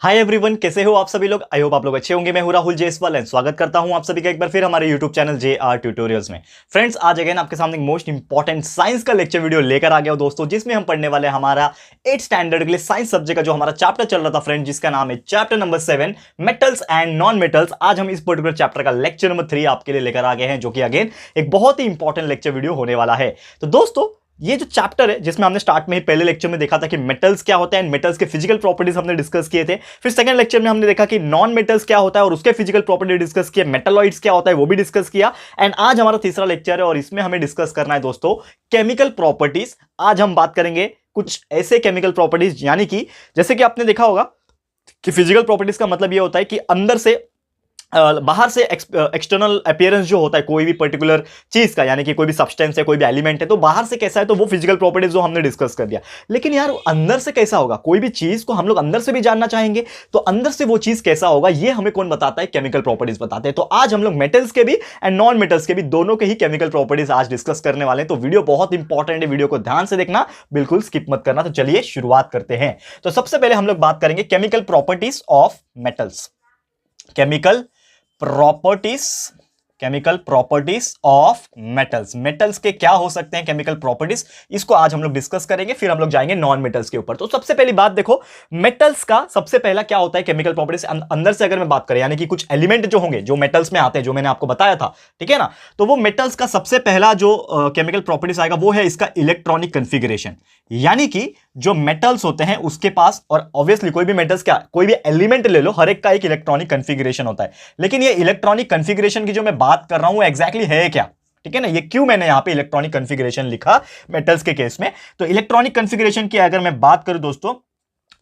Hi everyone, कैसे हो आप सभी लोग। आई होप आप लोग अच्छे होंगे। मैं हूं राहुल जयसवाल एंड स्वागत करता हूं आप सभी का एक बार फिर हमारे यूट्यूब चैनल JR ट्यूटोरियल्स में। फ्रेंड्स, आज अगेन आपके सामने मोस्ट इंपॉर्टेंट साइंस का लेक्चर वीडियो लेकर आ गया हूं दोस्तों, जिसमें हम पढ़ने वाले हमारा 8th स्टैंडर्ड के लिए साइंस सब्जेक्ट का जो हमारा चैप्टर चल रहा था फ्रेंड, जिसका नाम है chapter number 7 metals and non metals. आज हम इस पर्टिकुलर चैप्टर का लेक्चर नंबर 3 आपके लिए लेकर आ गए हैं, जो कि अगेन एक बहुत ही इंपॉर्टेंट लेक्चर वीडियो होने वाला है। तो दोस्तों, ये जो चैप्टर है, जिसमें हमने स्टार्ट में ही पहले लेक्चर में देखा था कि मेटल्स क्या होता है एंड मेटल्स के फिजिकल प्रॉपर्टीज हमने डिस्कस किए थे। फिर सेकंड लेक्चर में हमने देखा कि नॉन मेटल्स क्या होता है और उसके फिजिकल प्रॉपर्टी डिस्कस किए, मेटलॉइड्स क्या होता है वो भी डिस्कस किया। एंड आज हमारा तीसरा लेक्चर है और इसमें हमें डिस्कस करना है दोस्तों केमिकल प्रॉपर्टीज। आज हम बात करेंगे कुछ ऐसे केमिकल प्रॉपर्टीज, यानी कि जैसे कि आपने देखा होगा कि फिजिकल प्रॉपर्टीज का मतलब ये होता है कि अंदर से बाहर से एक्सटर्नल अपीयरेंस जो होता है कोई भी पर्टिकुलर चीज का, यानी कि कोई भी सब्सटेंस है, कोई भी एलिमेंट है, तो बाहर से कैसा है, तो वो फिजिकल प्रॉपर्टीज जो हमने डिस्कस कर दिया। लेकिन यार अंदर से कैसा होगा, कोई भी चीज को हम लोग अंदर से भी जानना चाहेंगे, तो अंदर से वो चीज कैसा होगा ये हमें कौन बताता है, केमिकल प्रॉपर्टीज बताते हैं। तो आज हम लोग मेटल्स के भी एंड नॉन मेटल्स के भी दोनों के ही केमिकल प्रॉपर्टीज आज डिस्कस करने वाले हैं। तो वीडियो बहुत इंपॉर्टेंट है, वीडियो को ध्यान से देखना, बिल्कुल स्किप मत करना। तो चलिए शुरुआत करते हैं। तो सबसे पहले हम लोग बात करेंगे chemical properties of metals. Chemical properties of metals. Metals के क्या हो सकते हैं केमिकल प्रॉपर्टीज, इसको आज हम लोग डिस्कस करेंगे। फिर हम लोग जाएंगे नॉन मेटल्स के ऊपर। तो सबसे पहली बात देखो, मेटल्स का सबसे पहला क्या होता है केमिकल प्रॉपर्टीज अंदर से अगर मैं बात करें, यानी कि कुछ एलिमेंट जो होंगे जो मेटल्स में आते हैं, जो मैंने आपको बताया था, ठीक है ना। तो वो मेटल्स का सबसे पहला जो केमिकल प्रॉपर्टीज आएगा वो है इसका इलेक्ट्रॉनिक कन्फिगरेशन। यानी कि जो मेटल्स होते हैं उसके पास, और ऑब्वियसली कोई भी मेटल्स क्या, कोई भी एलिमेंट ले लो, हर एक का एक इलेक्ट्रॉनिक कन्फिगरेशन होता है। लेकिन ये इलेक्ट्रॉनिक कन्फिगरेशन की जो मैं बात कर रहा हूं एग्जैक्टली है क्या, ठीक है ना। ये क्यों मैंने यहां पे इलेक्ट्रॉनिक कन्फिगरेशन लिखा मेटल्स के केस में। तो इलेक्ट्रॉनिक कन्फिगरेशन की अगर मैं बात करूं दोस्तों,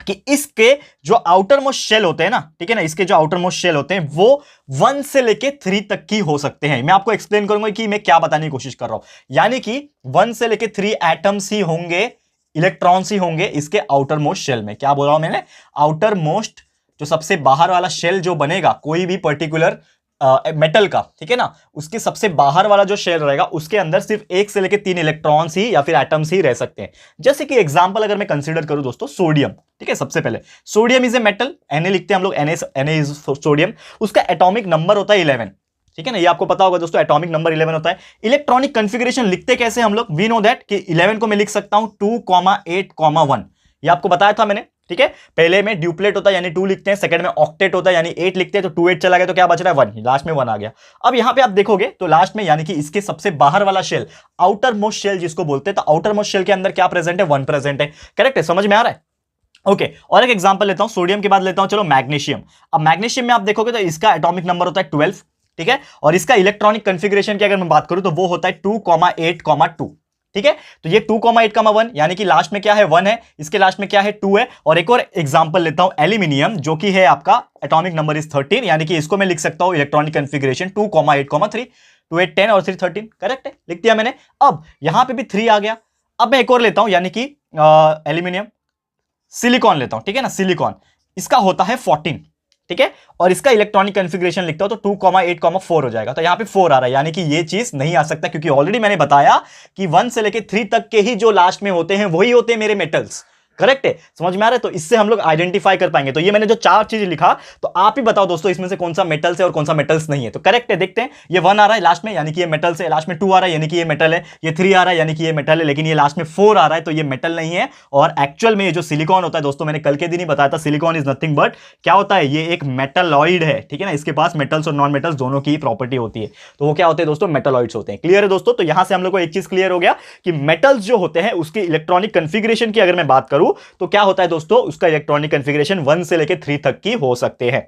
कि इसके जो आउटर मोस्ट शेल होते हैं ना, ठीक है ना, इसके जो आउटर मोस्ट शेल होते हैं वो 1 से लेके 3 तक की हो सकते हैं। मैं आपको एक्सप्लेन करूंगा कि मैं क्या बताने की कोशिश कर रहा हूं। यानी कि 1 से लेके 3 एटम्स ही होंगे, इलेक्ट्रॉन्स ही होंगे इसके आउटर मोस्ट शेल में। क्या बोल रहा हूं मैंने, आउटर मोस्ट, जो सबसे बाहर वाला शेल जो बनेगा कोई भी पर्टिकुलर मेटल का, ठीक है ना, उसके सबसे बाहर वाला जो शेल रहेगा उसके अंदर सिर्फ 1 से लेके 3 इलेक्ट्रॉन्स ही या फिर एटम्स ही रह सकते हैं। जैसे कि एग्जांपल अगर मैं कंसीडर करूं दोस्तों, सोडियम, ठीक है। सबसे पहले sodium is a metal, Na लिखते हैं हम लोग, Na इज सोडियम। उसका एटॉमिक नंबर होता है 11, ठीक है ना, ये आपको पता होगा दोस्तों, एटॉमिक नंबर 11 होता है। इलेक्ट्रॉनिक कन्फिगरेशन लिखते कैसे हम लोग, वी नो दैट कि 11 को मैं लिख सकता हूं 2,8,1, ये आपको बताया था मैंने, ठीक है। पहले में ड्यूप्लेट होता है यानी 2 लिखते हैं, सेकंड में ऑक्टेट होता है यानी 8 लिखते हैं, तो 2 8 चला गया तो क्या बच रहा है 1, लास्ट में 1 आ गया। अब यहां पे आप देखोगे तो लास्ट में, यानी कि इसके सबसे बाहर वाला शेल, आउटर मोस्ट शेल जिसको बोलते हैं, तो आउटर मोस्ट शेल के अंदर क्या प्रेजेंट है, 1 प्रेजेंट है। करेक्ट है, समझ में आ रहा है। ओके, और एक एग्जांपल लेता हूं, सोडियम के बाद लेता हूं चलो मैग्नीशियम। अब मैग्नीशियम में आप देखोगे तो इसका एटॉमिक नंबर होता है 12, ठीक है, और इसका इलेक्ट्रॉनिक कन्फिगरेशन की अगर मैं बात करूं तो वो होता है 2,8,2, ठीक है। तो ये 2,8,1 यानी कि लास्ट में क्या है 1 है, इसके लास्ट में क्या है 2 है। और एक और एग्जांपल लेता हूं एल्यूमिनियम, जो कि है आपका एटॉमिक नंबर इज 13, यानी कि इसको मैं लिख सकता हूं इलेक्ट्रॉनिक कन्फिगरेशन 2,8,3, 2 8 10 और 3 13, करेक्ट है, लिख दिया मैंने। अब यहां पे भी 3 आ गया। अब मैं एक और लेता हूं, यानी कि एल्यूमिनियम, सिलिकॉन लेता हूं, ठीक है ना, सिलिकॉन, इसका होता है 14, ठीक है, और इसका इलेक्ट्रॉनिक कन्फिगरेशन लिखता हूं तो 2,8,4 हो जाएगा। तो यहां पे 4 आ रहा है, यानी कि ये चीज नहीं आ सकता, क्योंकि ऑलरेडी मैंने बताया कि 1 से लेके 3 तक के ही जो लास्ट में होते हैं वही होते हैं मेरे मेटल्स। करेक्ट है, समझ में आ रहा है। तो इससे हम लोग आइडेंटिफाई कर पाएंगे। तो ये मैंने जो 4 चीज लिखा, तो आप ही बताओ दोस्तों इसमें से कौन सा मेटल्स है और कौन सा मेटल्स नहीं है। तो करेक्ट है, देखते हैं, ये 1 आ रहा है लास्ट में, यानी कि ये मेटल्स है, लास्ट में 2 आ रहा है यानी कि ये मेटल है, ये 3 आ रहा है यानी कि ये मेटल है, लेकिन ये लास्ट में 4 आ रहा है तो ये मेटल नहीं है। और एक्चुअल में ये जो सिलिकॉन होता है दोस्तों, मैंने कल के दिन ही बताया था, सिलिकॉन इज नथिंग बट क्या होता है, ये एक मेटलॉइड है, ठीक है ना। इसके पास मेटल्स और नॉन मेटल्स दोनों की प्रॉपर्टी होती है, तो वो क्या होते हैं दोस्तों, मेटलॉइड्स होते हैं। क्लियर है दोस्तों। तो यहां से हम लोग को एक चीज क्लियर हो गया कि मेटल्स जो होते हैं उसकी इलेक्ट्रॉनिक कन्फिगरेशन की अगर मैं बात करूं तो क्या होता है दोस्तों, उसका इलेक्ट्रॉनिक कन्फिगरेशन 1 से लेकर 3 तक की हो सकते हैं।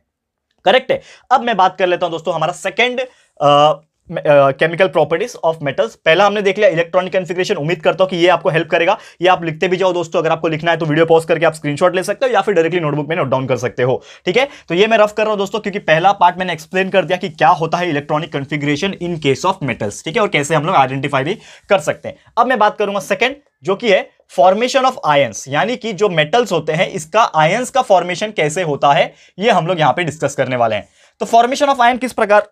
करेक्ट है। अब मैं बात कर लेता हूं दोस्तों हमारा second chemical properties of metals. पहला हमने देख लिया इलेक्ट्रॉनिक कन्फिगरेशन, उम्मीद करता हूं कि ये आपको हेल्प करेगा। ये आप लिखते भी जाओ दोस्तों, अगर आपको लिखना है तो वीडियो पॉज करके आप स्क्रीनशॉट ले सकते हो या फिर डायरेक्टली नोटबुक में नोट डाउन कर सकते हो, ठीक है। तो ये मैं रफ कर रहा हूं दोस्तों, क्योंकि पहला पार्ट मैंने एक्सप्लेन कर दिया कि क्या होता है electronic configuration in case of metals, ठीक है, और कैसे हम लोग आइडेंटिफाई भी कर सकते हैं। अब मैं बात करूंगा सेकंड, जो कि है फॉर्मेशन ऑफ आयंस, यानी कि जो मेटल्स होते हैं इसका आयंस का फॉर्मेशन कैसे होता है, ये हम लोग यहां पे डिस्कस करने वाले हैं। तो फॉर्मेशन ऑफ आयन किस प्रकार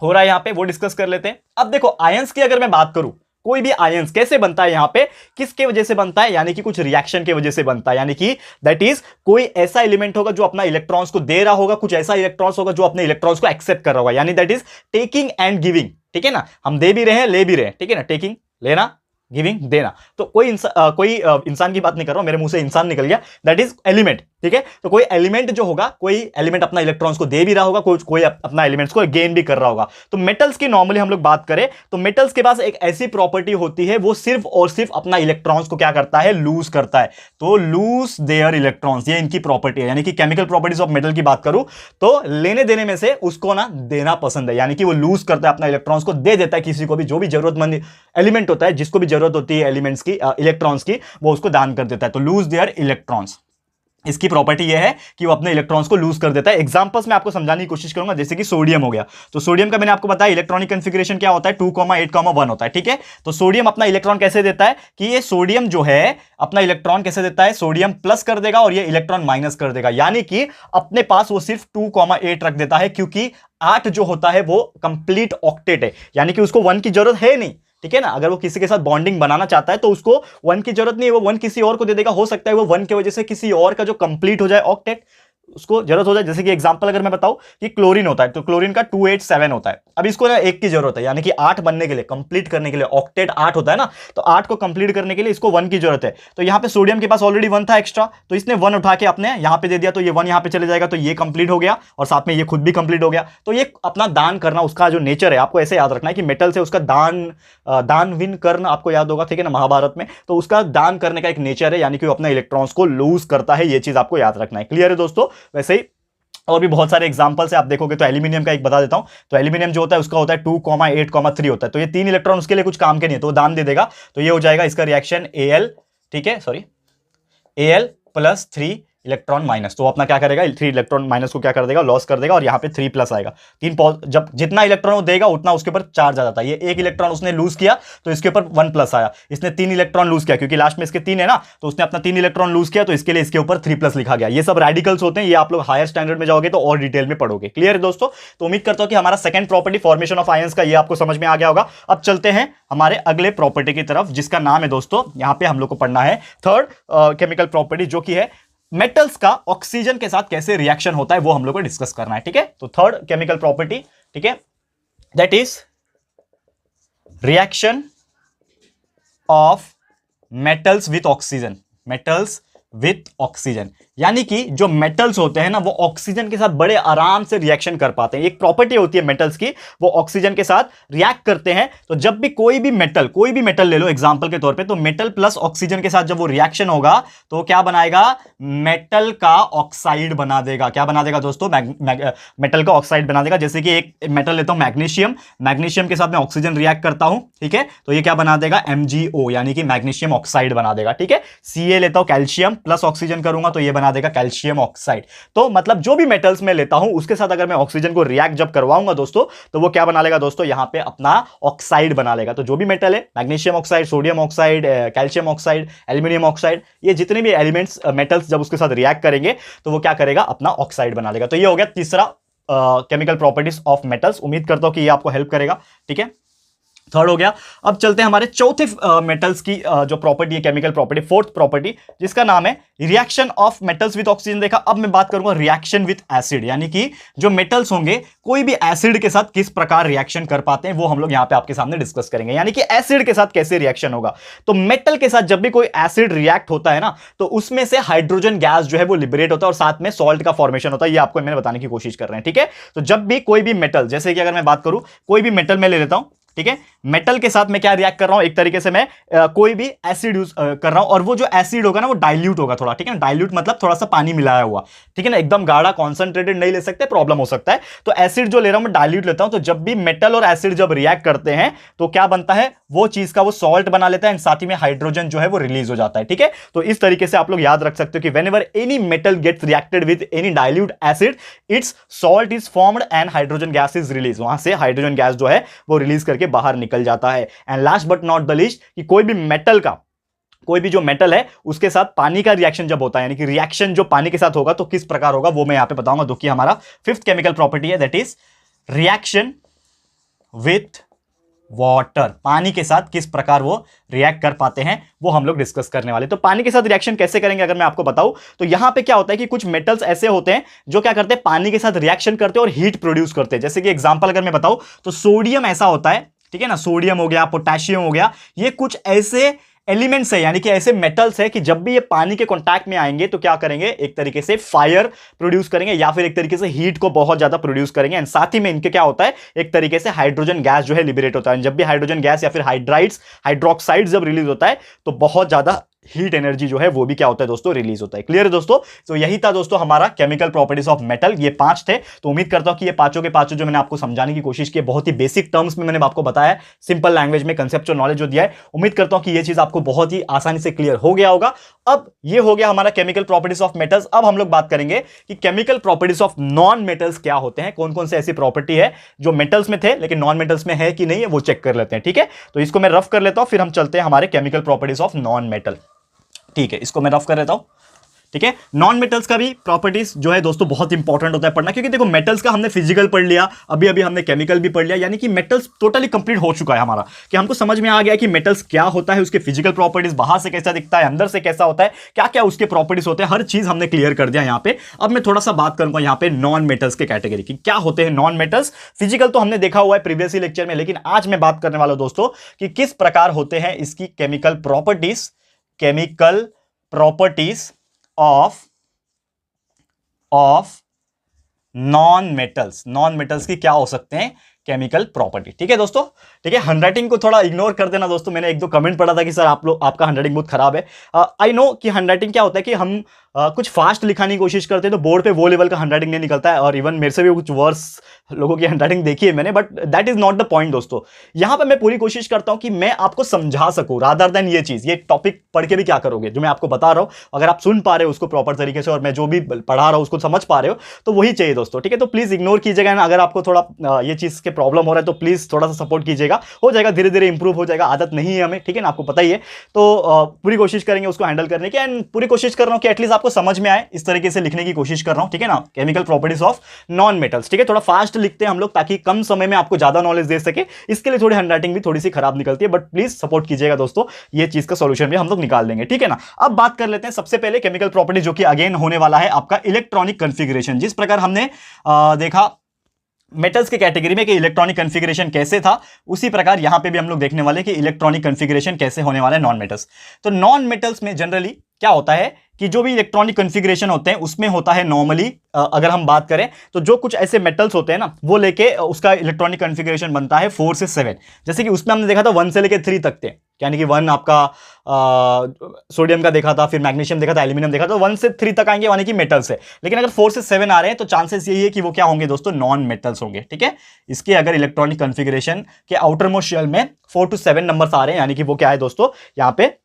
हो रहा है यहां पे वो डिस्कस कर लेते हैं। अब देखो आयंस की अगर मैं बात करूं, कोई भी आयंस कैसे बनता है, यहां पे किसके वजह से बनता है, यानी कि कुछ रिएक्शन की वजह से बनता है, यानी कि दैट इज कोई ऐसा एलिमेंट होगा जो अपना इलेक्ट्रॉन्स को दे रहा होगा, कुछ ऐसा इलेक्ट्रॉन्स होगा जो अपने इलेक्ट्रॉन्स को एक्सेप्ट कर रहा होगा, यानी that is taking and giving. ठीक है ना, हम दे भी रहे हैं ले भी रहे हैं, ठीक है ना, टेकिंग लेना, गिविंग देना। तो कोई इंसान की बात नहीं कर रहा हूं, मेरे मुंह से इंसान निकल गया, दैट इज एलिमेंट। ठीक है, तो कोई एलिमेंट जो होगा, कोई एलिमेंट अपना इलेक्ट्रॉन्स को दे भी रहा होगा, कोई अपना एलिमेंट्स को गेन भी कर रहा होगा। तो मेटल्स की नॉर्मली हम लोग बात करें तो मेटल्स के पास एक ऐसी प्रॉपर्टी होती है, वो सिर्फ और सिर्फ अपना इलेक्ट्रॉन्स को क्या करता है, लूज करता है। तो लूज देयर इलेक्ट्रॉन्स, ये इनकी प्रॉपर्टी है। यानी कि केमिकल प्रॉपर्टीज ऑफ मेटल की बात करूं तो लेने देने में से उसको ना देना पसंद है, यानी कि वो लूज करता है अपना इलेक्ट्रॉन्स को, दे देता है किसी को भी, जो भी जरूरतमंद एलिमेंट होता है, जिसको भी जरूरत होती है एलिमेंट्स की, इलेक्ट्रॉन्स की, वो उसको दान कर देता है। तो लूज देयर इलेक्ट्रॉन्स, इसकी प्रॉपर्टी यह है कि वो अपने इलेक्ट्रॉन्स को लूज कर देता है। एग्जांपल्स में आपको समझाने की कोशिश करूंगा, जैसे कि सोडियम हो गया। तो सोडियम का मैंने आपको बताया इलेक्ट्रॉनिक कॉन्फ़िगरेशन क्या होता है, 2,8,1 होता है। ठीक है, तो सोडियम अपना इलेक्ट्रॉन कैसे देता है कि ये सोडियम जो है अपना इलेक्ट्रॉन कैसे देता है, सोडियम प्लस कर देगा और ये इलेक्ट्रॉन माइनस कर देगा, यानी कि अपने पास वो सिर्फ 2,8 रख देता है, क्योंकि 8 जो होता है वो कंप्लीट ऑक्टेट है, यानी कि उसको 1 की जरूरत है नहीं। ठीक है ना, अगर वो किसी के साथ बॉन्डिंग बनाना चाहता है तो उसको 1 की जरूरत नहीं है, वो 1 किसी और को दे देगा। हो सकता है वो 1 की वजह से किसी और का जो कंप्लीट हो जाए ऑक्टेट, उसको जरूरत हो जाए। जैसे कि एग्जांपल अगर मैं बताऊं कि क्लोरीन होता है, तो क्लोरीन का 287 होता है। अब इसको ना 1 की जरूरत है, यानी कि 8 बनने के लिए, कंप्लीट करने के लिए, ऑक्टेट 8 होता है ना, तो 8 को कंप्लीट करने के लिए इसको 1 की जरूरत है। तो यहां पे सोडियम के पास ऑलरेडी 1 था एक्स्ट्रा, तो इसने 1 उठा के अपने यहां पे दे दिया, तो ये 1 यहां पे चले जाएगा, तो ये कंप्लीट हो गया और साथ में ये खुद भी कंप्लीट हो गया। तो ये अपना दान करना, उसका जो नेचर है, आपको ऐसे याद रखना है कि मेटल से उसका दान विन करना आपको याद होगा, ठीक है ना, महाभारत में। तो उसका दान करने का एक नेचर है, यानी कि वो अपने इलेक्ट्रॉन्स को लूज करता है, ये चीज आपको याद रखना है। क्लियर है दोस्तों? वैसे ही और भी बहुत सारे एग्जांपल्स है, आप देखोगे तो एल्यूमिनियम का एक बता देता हूं। तो एल्यूमिनियम जो होता है उसका होता है 2,8,3 होता है, तो ये 3 इलेक्ट्रॉन उसके लिए कुछ काम के नहीं है, तो वो दान दे देगा। तो ये हो जाएगा इसका रिएक्शन Al, ठीक है, sorry Al plus 3 electron minus. तो अपना क्या करेगा, 3 इलेक्ट्रॉन माइनस को क्या कर देगा, लॉस कर देगा, और यहां पे 3 प्लस आएगा। जब जितना इलेक्ट्रॉन वो देगा उतना उसके ऊपर चार्ज आ जाता है। ये 1 इलेक्ट्रॉन उसने लूज किया तो इसके ऊपर 1 प्लस आया, इसने 3 इलेक्ट्रॉन लूज किया, क्योंकि लास्ट में इसके 3 है ना, तो उसने अपना 3 इलेक्ट्रॉन लूज किया, तो इसके लिए इसके ऊपर 3 प्लस लिखा गया। ये सब रेडिकल्स होते हैं, ये आप लोग हायर स्टैंडर्ड में जाओगे तो और डिटेल में पढ़ोगे। क्लियर है दोस्तों? तो उम्मीद करता हूं कि हमारा second property formation of ions का ये आपको समझ में आ गया होगा। अब चलते हैं हमारे अगले प्रॉपर्टी की तरफ, जिसका नाम है दोस्तों, यहां पे हम लोग को पढ़ना है थर्ड केमिकल प्रॉपर्टी, जो कि है मेटल्स का ऑक्सीजन के साथ कैसे रिएक्शन होता है, वो हम लोग को डिस्कस करना है। ठीक है, तो थर्ड केमिकल प्रॉपर्टी, ठीक है, that is reaction of metals with oxygen. Metals with oxygen, यानी कि जो मेटल्स होते हैं ना, वो ऑक्सीजन के साथ बड़े आराम से रिएक्शन कर पाते हैं। एक प्रॉपर्टी होती है मेटल्स की, वो ऑक्सीजन के साथ रिएक्ट करते हैं। तो जब भी कोई भी मेटल ले लो एग्जांपल के तौर पे, तो मेटल प्लस ऑक्सीजन के साथ जब वो रिएक्शन होगा तो क्या बनाएगा, मेटल का ऑक्साइड बना देगा। क्या बना देगा दोस्तों, मेटल का ऑक्साइड बना देगा। जैसे कि एक मेटल लेता हूं मैग्नीशियम, मैग्नीशियम के साथ मैं ऑक्सीजन रिएक्ट करता हूं, ठीक है, तो ये क्या बना देगा, MgO, यानी कि मैग्नीशियम ऑक्साइड बना देगा। ठीक है, Ca लेता हूं कैल्शियम प्लस ऑक्सीजन करूंगा तो ये बना देगा कैल्शियम ऑक्साइड। तो मतलब जो भी मेटल्स में लेता हूं उसके साथ अगर मैं ऑक्सीजन को रिएक्ट जब करवाऊंगा दोस्तों, तो वो क्या बना लेगा दोस्तों, यहां पे अपना ऑक्साइड बना लेगा। तो जो भी मेटल है, magnesium oxide, sodium oxide, calcium oxide, aluminium oxide, ये जितने भी एलिमेंट्स मेटल्स जब उसके साथ रिएक्ट करेंगे तो वो क्या करेगा, अपना ऑक्साइड बना लेगा। तो ये हो गया तीसरा केमिकल प्रॉपर्टीज ऑफ मेटल्स। उम्मीद करता हूं कि ये आपको हेल्प करेगा। ठीक है, थर्ड हो गया। अब चलते हैं हमारे चौथे मेटल्स की जो प्रॉपर्टी है, केमिकल प्रॉपर्टी, फोर्थ प्रॉपर्टी, जिसका नाम है reaction of metals with oxygen. देखा, अब मैं बात करूंगा रिएक्शन विद एसिड, यानी कि जो मेटल्स होंगे कोई भी एसिड के साथ किस प्रकार रिएक्शन कर पाते हैं, वो हम लोग यहां पे आपके सामने डिस्कस करेंगे। यानी कि एसिड के साथ कैसे रिएक्शन होगा। तो मेटल के साथ जब भी कोई एसिड रिएक्ट होता है ना, तो उसमें से हाइड्रोजन गैस जो है वो लिबरेट होता है और साथ में सॉल्ट का फॉर्मेशन होता है। ये आपको मैंने बताने की कोशिश कर रहे हैं। ठीक है, तो जब भी कोई भी मेटल, जैसे कि अगर मैं बात करूं, कोई भी मेटल में ले लेता हूं, ठीक है, मेटल के साथ मैं क्या रिएक्ट कर रहा हूं, एक तरीके से मैं कोई भी एसिड यूज कर रहा हूं, और वो जो एसिड होगा ना वो डाइल्यूट होगा थोड़ा। ठीक है ना, डाइल्यूट मतलब थोड़ा सा पानी मिलाया हुआ। ठीक है ना, एकदम गाढ़ा कॉन्सेंट्रेटेड नहीं ले सकते, प्रॉब्लम हो सकता है। तो एसिड जो ले रहा हूं मैं डाइल्यूट लेता हूं। तो जब भी मेटल और एसिड जब रिएक्ट करते हैं तो क्या बनता है, वो चीज का वो सॉल्ट बना लेता है, एंड साथ ही में हाइड्रोजन जो है वो रिलीज हो जाता है। ठीक है, तो इस तरीके से आप लोग याद रख सकते हो कि whenever any metal gets reacted with any dilute acid, it's salt is formed and hydrogen gas is release. वहां से हाइड्रोजन गैस जो है वो रिलीज करके बाहर निकल जाता है। And last but not the least, कि कोई भी जो मेटल है उसके साथ पानी का रिएक्शन जब होता है, यानी कि रिएक्शन जो पानी के साथ होगा तो किस प्रकार होगा, वो मैं यहां पे बताऊंगा। जो कि हमारा फिफ्थ केमिकल प्रॉपर्टी है, that is reaction with water, पानी के साथ किस प्रकार वो रिएक्ट कर पाते हैं वो हम लोग डिस्कस करने वाले। तो पानी के साथ रिएक्शन कैसे करेंगे अगर मैं आपको बताऊं तो यहां पे क्या होता है कि कुछ मेटल्स ऐसे होते हैं जो क्या करते हैं, पानी के साथ रिएक्शन करते हैं और हीट प्रोड्यूस करते हैं। जैसे कि एग्जांपल अगर मैं बताऊं तो सोडियम ऐसा होता है, ठीक है ना, सोडियम हो गया, पोटेशियम हो गया, ये कुछ ऐसे एलिमेंट्स है यानी कि ऐसे मेटल्स है कि जब भी ये पानी के कांटेक्ट में आएंगे तो क्या करेंगे, एक तरीके से फायर प्रोड्यूस करेंगे या फिर एक तरीके से हीट को बहुत ज्यादा प्रोड्यूस करेंगे। एंड साथ ही में इनके क्या होता है, एक तरीके से हाइड्रोजन गैस जो है लिबरेट होता है। जब भी हाइड्रोजन गैस या फिर हाइड्रोक्साइड जब रिलीज होता है तो बहुत ज्यादा हीट एनर्जी जो है वो भी क्या होता है दोस्तों, रिलीज होता है। क्लियर है दोस्तों? तो यही था दोस्तों हमारा केमिकल प्रॉपर्टीज ऑफ मेटल, ये 5 थे। तो उम्मीद करता हूं कि ये पांचों के पांचों जो मैंने आपको समझाने की कोशिश की, बहुत ही बेसिक टर्म्स में मैंने आपको बताया, सिंपल लैंग्वेज में कंसेप्चुअल नॉलेज जो दिया है, उम्मीद करता हूं कि ये चीज आपको बहुत ही आसानी से क्लियर हो गया होगा। अब ये हो गया हमारा केमिकल प्रॉपर्टीज ऑफ मेटल्स। अब हम लोग बात करेंगे कि chemical properties of non metals क्या होते हैं, कौन कौन से ऐसी प्रॉपर्टी है जो मेटल्स में थे लेकिन नॉन मेटल्स में है कि नहीं है वो चेक कर लेते हैं। ठीक है, तो इसको मैं रफ कर लेता हूं, फिर हम चलते हैं हमारे chemical properties of non metal. ठीक है, इसको मैं रफ कर लेता हूं। ठीक है, नॉन मेटल्स का भी प्रॉपर्टीज जो है दोस्तों बहुत इंपॉर्टेंट होता है पढ़ना, क्योंकि देखो मेटल्स का हमने फिजिकल पढ़ लिया, अभी अभी हमने केमिकल भी पढ़ लिया, यानी कि मेटल्स टोटली कंप्लीट हो चुका है हमारा, कि हमको समझ में आ गया कि मेटल्स क्या होता है, उसके फिजिकल प्रॉपर्टीज, बाहर से कैसा दिखता है, अंदर से कैसा होता है, क्या क्या उसके प्रॉपर्टीज होते हैं, हर चीज हमने क्लियर कर दिया यहाँ पे। अब मैं थोड़ा सा बात करूंगा यहाँ पे नॉन मेटल्स के कैटेगरी की, क्या होते हैं नॉन मेटल्स। फिजिकल तो हमने देखा हुआ है प्रीवियस लेक्चर में, लेकिन आज मैं बात करने वाला हूं दोस्तों कि किस प्रकार होते हैं इसकी chemical properties, chemical properties of non metals. Non metals की क्या हो सकते हैं केमिकल प्रॉपर्टी। ठीक है दोस्तों, ठीक है, हैंडराइटिंग को थोड़ा इग्नोर कर देना दोस्तों। मैंने एक दो कमेंट पढ़ा था कि सर आपका हैंडराइटिंग बहुत खराब है। आई नो कि हैंडराइटिंग क्या होता है कि हम कुछ फास्ट लिखाने की कोशिश करते हैं तो बोर्ड पे वो लेवल का हैंडराइटिंग नहीं निकलता है, और इवन मेरे से भी कुछ वर्स लोगों की हैंडराइटिंग देखी है मैंने, but that is not the point दोस्तों। यहां पे मैं पूरी कोशिश करता हूं कि मैं आपको समझा सकूं, रादर देन ये चीज, ये टॉपिक पढ़ के भी क्या करोगे, जो मैं आपको बता रहा हूं अगर आप सुन पा रहे हो उसको प्रॉपर तरीके से और मैं जो भी पढ़ा रहा हूं उसको समझ पा रहे हो तो वही चाहिए दोस्तों। ठीक है, तो प्लीज इग्नोर कीजिएगा ना, अगर आपको थोड़ा ये चीज के प्रॉब्लम हो रहा है तो प्लीज थोड़ा सा सपोर्ट कीजिएगा, हो जाएगा, धीरे धीरे इंप्रूव हो जाएगा, आदत नहीं है हमें, ठीक है ना, आपको पता ही है। तो पूरी कोशिश करेंगे उसको हैंडल करने की, एंड पूरी कोशिश कर रहा हूं कि एटलीस्ट आपको समझ में आए, इस तरीके से लिखने की कोशिश कर रहा हूं। ठीक है ना, chemical properties of non metals. ठीक है, थोड़ा फास्ट लिखते हैं हम लोग ताकि कम समय में आपको ज्यादा नॉलेज दे सके, इसके लिए थोड़ी हैंडराइटिंग भी थोड़ी सी खराब निकलती है, बट प्लीज सपोर्ट कीजिएगा दोस्तों, ये चीज का सॉल्यूशन भी हम लोग निकाल देंगे। ठीक है ना, अब बात कर लेते हैं सबसे पहले केमिकल प्रॉपर्टी जो कि अगेन होने वाला है आपका इलेक्ट्रॉनिक कॉन्फ़िगरेशन। जिस प्रकार हमने देखा मेटल्स के कैटेगरी में कि इलेक्ट्रॉनिक कॉन्फ़िगरेशन कैसे था, उसी प्रकार यहां पे भी हम लोग देखने वाले कि इलेक्ट्रॉनिक कॉन्फ़िगरेशन कैसे होने वाला है नॉन मेटल्स। तो नॉन मेटल्स में जनरली क्या होता है कि जो भी इलेक्ट्रॉनिक कॉन्फ़िगरेशन होते हैं उसमें होता है नॉर्मली, अगर हम बात करें तो जो कुछ ऐसे मेटल्स होते हैं ना वो लेके उसका इलेक्ट्रॉनिक कॉन्फ़िगरेशन बनता है 4 से 7। जैसे कि उसमें हमने देखा था 1 से लेके 3 तक थे, यानी कि 1 आपका सोडियम का देखा था, फिर मैग्नीशियम देखा था, एल्यूमिनियम देखा था, 1 से 3 तक आएंगे यानी कि मेटल्स है। लेकिन अगर 4 से 7 आ रहे हैं तो चांसेस यही है कि वो क्या होंगे दोस्तों, नॉन मेटल्स होंगे। ठीक है, इसके अगर इलेक्ट्रॉनिक कॉन्फ़िगरेशन के आउटर मोस्ट शेल में 4 to 7 नंबर्स आ रहे हैं यानी कि वो क्या है दोस्तों, यहां पे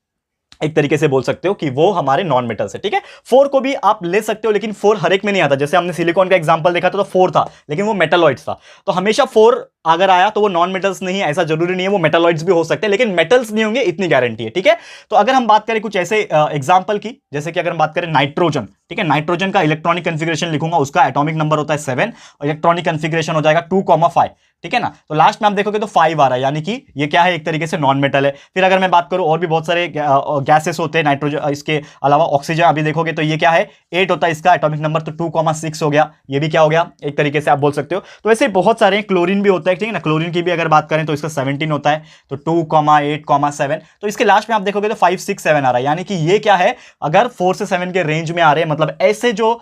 एक तरीके से बोल सकते हो कि वो हमारे नॉन मेटल्स है। ठीक है, 4 को भी आप ले सकते हो लेकिन 4 हर एक में नहीं आता। जैसे हमने सिलिकॉन का एग्जांपल देखा था तो 4 था लेकिन वो मेटलॉइड्स था, तो हमेशा 4 अगर आया तो वो नॉन मेटल्स नहीं है, ऐसा जरूरी नहीं है, वो मेटलॉइड्स भी हो सकते हैं लेकिन मेटल्स नहीं होंगे, इतनी गारंटी है। ठीक है, तो अगर हम बात करें कुछ ऐसे एग्जांपल की, जैसे कि अगर हम बात करें नाइट्रोजन, ठीक है, नाइट्रोजन का इलेक्ट्रॉनिक कॉन्फ़िगरेशन लिखूंगा, उसका एटॉमिक नंबर होता है 7 और इलेक्ट्रॉनिक कॉन्फ़िगरेशन हो जाएगा 2,5। ठीक है ना, तो लास्ट में आप देखोगे तो 5 आ रहा है, यानी कि ये क्या है, एक तरीके से नॉन मेटल है। फिर अगर मैं बात करूं और भी बहुत सारे गैसेस होते हैं नाइट्रोजन, इसके अलावा ऑक्सीजन अभी देखोगे तो ये क्या है, 8 होता है इसका एटॉमिक नंबर, तो 2,6 हो गया, ये भी क्या हो गया, एक तरीके से आप बोल सकते हो। तो ऐसे बहुत सारे हैं, क्लोरीन भी होता है, ठीक है ना, क्लोरीन की भी अगर बात करें तो इसका 17 होता है, तो 2,8,7, तो इसके लास्ट में आप देखोगे तो 5, 6, 7 आ रहा है, यानी कि ये क्या है, अगर 4 से 7 के रेंज में आ रहे हैं, मतलब ऐसे जो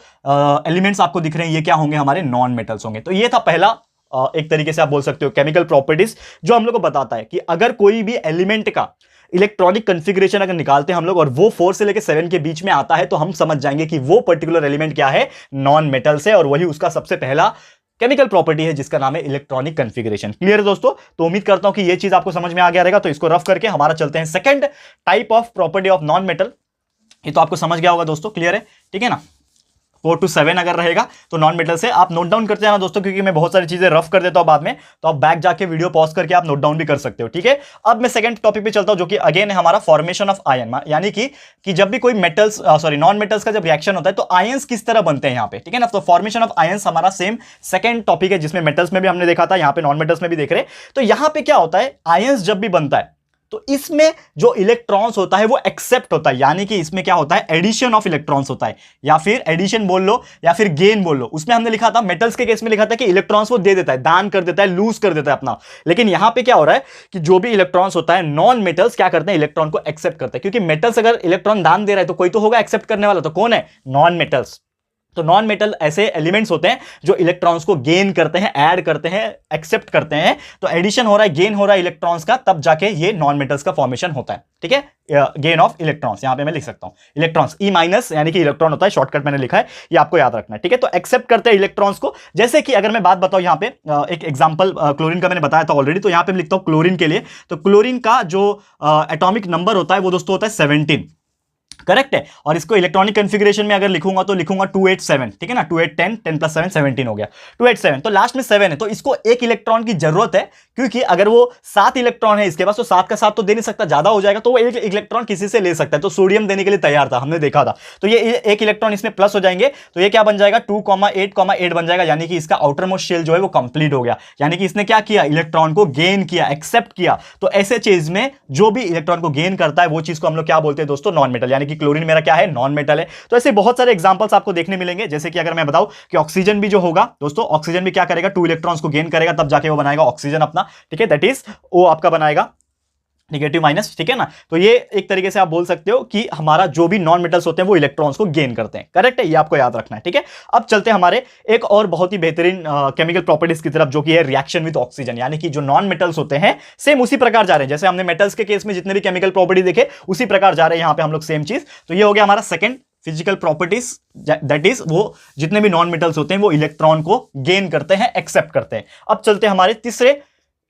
एलिमेंट्स आपको दिख रहे हैं ये क्या होंगे, हमारे नॉन मेटल्स होंगे। तो ये था पहला एक तरीके से आप बोल सकते हो केमिकल प्रॉपर्टीज, जो हम लोग को बताता है कि अगर कोई भी एलिमेंट का इलेक्ट्रॉनिक कॉन्फ़िगरेशन अगर निकालते हैं हम लोग और वो 4 से लेकर 7 के बीच में आता है तो हम समझ जाएंगे कि वो पर्टिकुलर एलिमेंट क्या है, नॉन मेटल्स है, और वही उसका सबसे पहला केमिकल प्रॉपर्टी है जिसका नाम है इलेक्ट्रॉनिक कॉन्फ़िगरेशन। क्लियर है दोस्तों? तो उम्मीद करता हूं कि ये चीज आपको समझ में आ गया रहेगा। तो इसको रफ करके हमारा चलते हैं second type of property of non metal. ये तो आपको समझ गया होगा दोस्तों, क्लियर है, ठीक है ना। 4 to 7 अगर रहेगा तो नॉन मेटल से आप नोट डाउन करते जाना दोस्तों, क्योंकि मैं बहुत सारी चीजें रफ कर देता हूं बाद में, तो आप बैक जाके वीडियो पॉज करके आप नोट डाउन भी कर सकते हो, ठीक है। अब मैं सेकंड टॉपिक पे चलता हूं, जो कि अगेन है हमारा फॉर्मेशन ऑफ आयन, यानी कि जब भी कोई मेटल्स नॉन मेटल्स का जब रिएक्शन होता है तो आयंस किस तरह बनते हैं यहां पे, ठीक है ना। तो फॉर्मेशन ऑफ आयंस हमारा सेम सेकंड टॉपिक है, जिसमें मेटल्स में भी हमने देखा था, यहां पे नॉन मेटल्स में भी देख रहे हैं। तो यहां पे क्या होता है, आयंस जब भी बनता है तो इसमें जो इलेक्ट्रॉन्स होता है वो एक्सेप्ट होता है, यानी कि इसमें क्या होता है, एडिशन ऑफ इलेक्ट्रॉन्स होता है, या फिर एडिशन बोल लो या फिर गेन बोल लो। उसमें हमने लिखा था, मेटल्स के केस में लिखा था कि इलेक्ट्रॉन्स वो दे देता है, दान कर देता है, लूज कर देता है अपना। लेकिन यहां पे क्या हो रहा है कि जो भी इलेक्ट्रॉन्स होता है, नॉन मेटल्स क्या करते हैं, इलेक्ट्रॉन को एक्सेप्ट करते हैं, क्योंकि मेटल्स अगर इलेक्ट्रॉन दान दे रहा है तो कोई तो होगा एक्सेप्ट करने वाला, तो कौन है, नॉन मेटल्स। तो नॉन मेटल ऐसे एलिमेंट्स होते हैं जो इलेक्ट्रॉन्स को गेन करते हैं, ऐड करते हैं, एक्सेप्ट करते हैं। तो एडिशन हो रहा है, गेन हो रहा है इलेक्ट्रॉन्स का, तब जाके ये नॉन मेटल्स का फॉर्मेशन होता है, ठीक है। गेन ऑफ इलेक्ट्रॉन्स यहां पे मैं लिख सकता हूं, इलेक्ट्रॉन्स ई माइनस यानी कि इलेक्ट्रॉन होता है, शॉर्टकट मैंने लिखा है, ये आपको याद रखना है, ठीक है। तो एक्सेप्ट करते हैं इलेक्ट्रॉन्स को। जैसे कि अगर मैं बात बताऊं यहां पे एक एग्जांपल क्लोरीन का मैंने बताया था ऑलरेडी, तो यहां पे मैं लिखता हूं क्लोरीन के लिए, तो क्लोरीन का जो एटॉमिक नंबर होता है वो दोस्तों होता है 17, करेक्ट है। और इसको इलेक्ट्रॉनिक कॉन्फ़िगरेशन में अगर लिखूंगा तो लिखूंगा 287, ठीक है ना, 2 8 10 10 + 7 17 हो गया, 287। तो लास्ट में 7 है, तो इसको एक इलेक्ट्रॉन की जरूरत है, क्योंकि अगर वो 7 इलेक्ट्रॉन है इसके पास तो 7 का 7 तो दे नहीं सकता, ज्यादा हो जाएगा, तो वो एक इलेक्ट्रॉन किसी से ले सकता है, तो सोडियम देने के लिए तैयार था, हमने देखा था। तो ये एक इलेक्ट्रॉन इसमें प्लस हो जाएंगे, तो ये क्या बन जाएगा, 2,8,8 बन जाएगा, यानी कि इसका आउटर मोस्ट शेल जो है वो कंप्लीट हो गया, यानी कि इसने क्या किया, इलेक्ट्रॉन को गेन किया, एक्सेप्ट किया। तो ऐसे चीज में जो भी इलेक्ट्रॉन को गेन करता है वो चीज को हम लोग क्या बोलते हैं दोस्तों, नॉन मेटल, यानी कि क्लोरीन मेरा क्या है, नॉन मेटल है। तो ऐसे बहुत सारे एग्जांपल्स आपको देखने मिलेंगे। जैसे कि अगर मैं बताऊं कि ऑक्सीजन भी जो होगा दोस्तों, ऑक्सीजन भी क्या करेगा, 2 इलेक्ट्रॉन्स को गेन करेगा, तब जाके वो बनाएगा ऑक्सीजन अपना, ठीक है, दैट इज वो आपका बनाएगा नेगेटिव माइनस, ठीक है ना। तो ये एक तरीके से आप बोल सकते हो कि हमारा जो भी नॉन मेटल्स होते हैं वो इलेक्ट्रॉन्स को गेन करते हैं, करेक्ट है, ये आपको याद रखना है, ठीक है। अब चलते हैं हमारे एक और बहुत ही बेहतरीन केमिकल प्रॉपर्टीज की तरफ, जो कि है रिएक्शन विद ऑक्सीजन, यानी कि जो नॉन मेटल्स होते हैं सेम उसी प्रकार जा रहे हैं, जैसे हमने मेटल्स के केस में जितने भी केमिकल प्रॉपर्टी देखे उसी प्रकार जा रहे हैं यहां पे हम लोग, सेम चीज। तो ये हो गया हमारा second physical properties, that is वो जितने भी नॉन मेटल्स होते हैं वो इलेक्ट्रॉन को गेन करते हैं, एक्सेप्ट करते हैं। अब चलते हैं हमारे तीसरे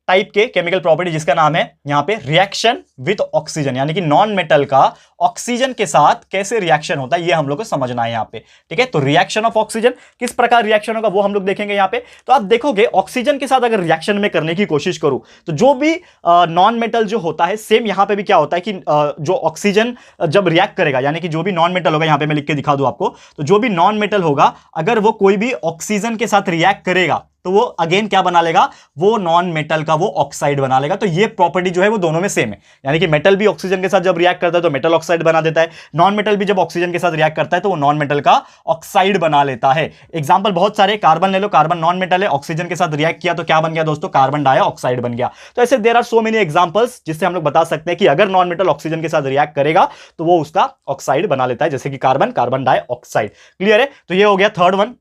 टाइप के केमिकल प्रॉपर्टी, जिसका नाम है यहां पे रिएक्शन विद ऑक्सीजन, यानी कि नॉन मेटल का ऑक्सीजन के साथ कैसे रिएक्शन होता है ये हम लोग को समझना है यहां पे, ठीक है। तो रिएक्शन ऑफ ऑक्सीजन किस प्रकार रिएक्शन होगा वो हम लोग देखेंगे यहां पे। तो आप देखोगे ऑक्सीजन के साथ अगर रिएक्शन में करने की कोशिश करूं तो जो भी नॉन मेटल जो होता है सेम यहां पे भी क्या होता है कि जो ऑक्सीजन जब रिएक्ट करेगा, यानी कि जो भी नॉन मेटल होगा, यहां पे मैं लिख के दिखा दूं आपको, तो जो भी नॉन मेटल होगा अगर वो कोई भी ऑक्सीजन के साथ रिएक्ट करेगा तो वो अगेन क्या बना लेगा, वो नॉन मेटल का वो ऑक्साइड बना लेगा। तो ये प्रॉपर्टी जो है वो दोनों में सेम है, यानी कि मेटल भी ऑक्सीजन के साथ जब रिएक्ट करता है तो मेटल ऑक्साइड बना देता है, नॉन मेटल भी जब ऑक्सीजन के साथ रिएक्ट करता है तो वो नॉन मेटल का ऑक्साइड बना लेता है। एग्जांपल बहुत सारे, कार्बन ले लो, कार्बन नॉन मेटल है, ऑक्सीजन के साथ रिएक्ट किया तो क्या बन गया दोस्तों, कार्बन डाइऑक्साइड बन गया। तो ऐसे there are so many examples जिससे हम लोग बता सकते हैं कि अगर नॉन मेटल ऑक्सीजन के साथ रिएक्ट करेगा तो वो उसका ऑक्साइड बना लेता है, जैसे कि कार्बन, कार्बन डाइऑक्साइड। क्लियर है। तो ये हो गया थर्ड वन।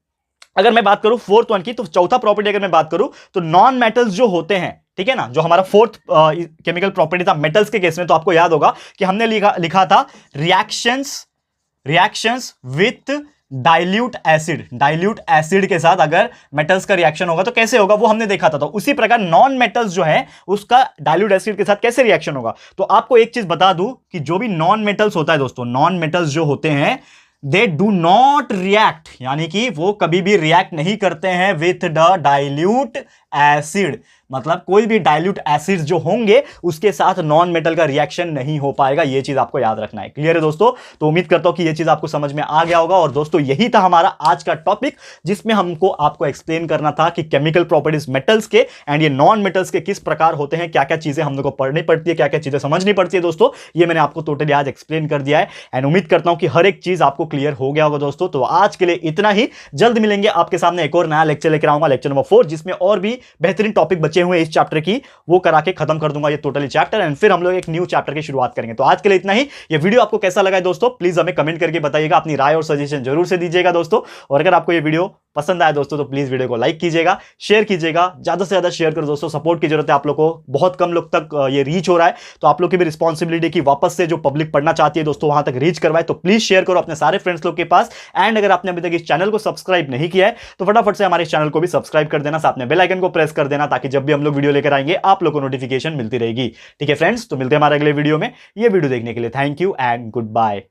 अगर मैं बात करूं फोर्थ वन की, तो चौथा प्रॉपर्टी अगर मैं बात करूं तो नॉन मेटल्स जो होते हैं, ठीक है ना, जो हमारा फोर्थ केमिकल प्रॉपर्टी था मेटल्स के केस में, तो आपको याद होगा कि हमने लिखा था reactions with dilute acid, dilute acid के साथ अगर मेटल्स का रिएक्शन होगा तो कैसे होगा वो हमने देखा था। तो उसी प्रकार नॉन मेटल्स जो है उसका डाइल्यूट एसिड के साथ कैसे रिएक्शन होगा। तो आपको एक चीज बता दूं कि जो भी नॉन मेटल्स होता है दोस्तों, नॉन मेटल्स जो होते हैं दे डू नॉट रिएक्ट, यानी कि वो कभी भी रिएक्ट नहीं करते हैं विथ द डाइल्यूट एसिड, मतलब कोई भी डाइल्यूट एसिड जो होंगे उसके साथ नॉन मेटल का रिएक्शन नहीं हो पाएगा। ये चीज आपको याद रखना है। क्लियर है दोस्तों। तो उम्मीद करता हूं कि ये चीज आपको समझ में आ गया होगा। और दोस्तों यही था हमारा आज का टॉपिक, जिसमें हमको आपको एक्सप्लेन करना था कि केमिकल प्रॉपर्टीज मेटल्स के एंड ये नॉन मेटल्स के किस प्रकार होते हैं, क्या क्या चीजें हम लोग को पढ़नी पड़ती है, क्या क्या चीजें समझनी पड़ती है। दोस्तों ये मैंने आपको टोटली आज एक्सप्लेन कर दिया है एंड उम्मीद करता हूं कि हर एक चीज आपको क्लियर हो गया होगा दोस्तों। तो आज के लिए इतना ही। जल्द मिलेंगे आपके सामने एक और नया लेक्चर लेकर आऊंगा, लेक्चर नंबर 4, जिसमें और भी बेहतरीन टॉपिक बचे हुए इस चैप्टर की, वो करा के खत्म कर दूंगा ये टोटली चैप्टर एंड फिर हम लोग एक न्यू चैप्टर की शुरुआत करेंगे। तो आज के लिए इतना ही। ये वीडियो आपको कैसा लगा है दोस्तों, प्लीज हमें कमेंट करके बताइएगा, अपनी राय और सजेशन जरूर से दीजिएगा दोस्तों। और अगर आपको ये वीडियो पसंद आया दोस्तों तो प्लीज वीडियो को लाइक कीजिएगा, शेयर कीजिएगा, ज्यादा से ज्यादा शेयर करो दोस्तों। सपोर्ट की जरूरत है आप लोग को, बहुत कम लोग तक ये रीच हो रहा है, तो आप लोग की भी रिस्पॉन्सिबिलिटी की वापस से जो पब्लिक पढ़ना चाहती है दोस्तों वहां तक रीच करवाए। तो प्लीज शेयर करो अपने सारे फ्रेंड्स लोग के पास। एंड अगर आपने अभी तक इस चैनल को सब्सक्राइब नहीं किया है तो फटाफट से हमारे चैनल को भी सब्सक्राइब कर देना, साथ में बेल आइकन को प्रेस कर देना, ताकि जब भी हम लोग वीडियो लेकर आएंगे आप लोग को नोटिफिकेशन मिलती रहेगी। ठीक है फ्रेंड्स, तो मिलते हैं हमारे अगले वीडियो में। ये वीडियो देखने के लिए thank you and good bye.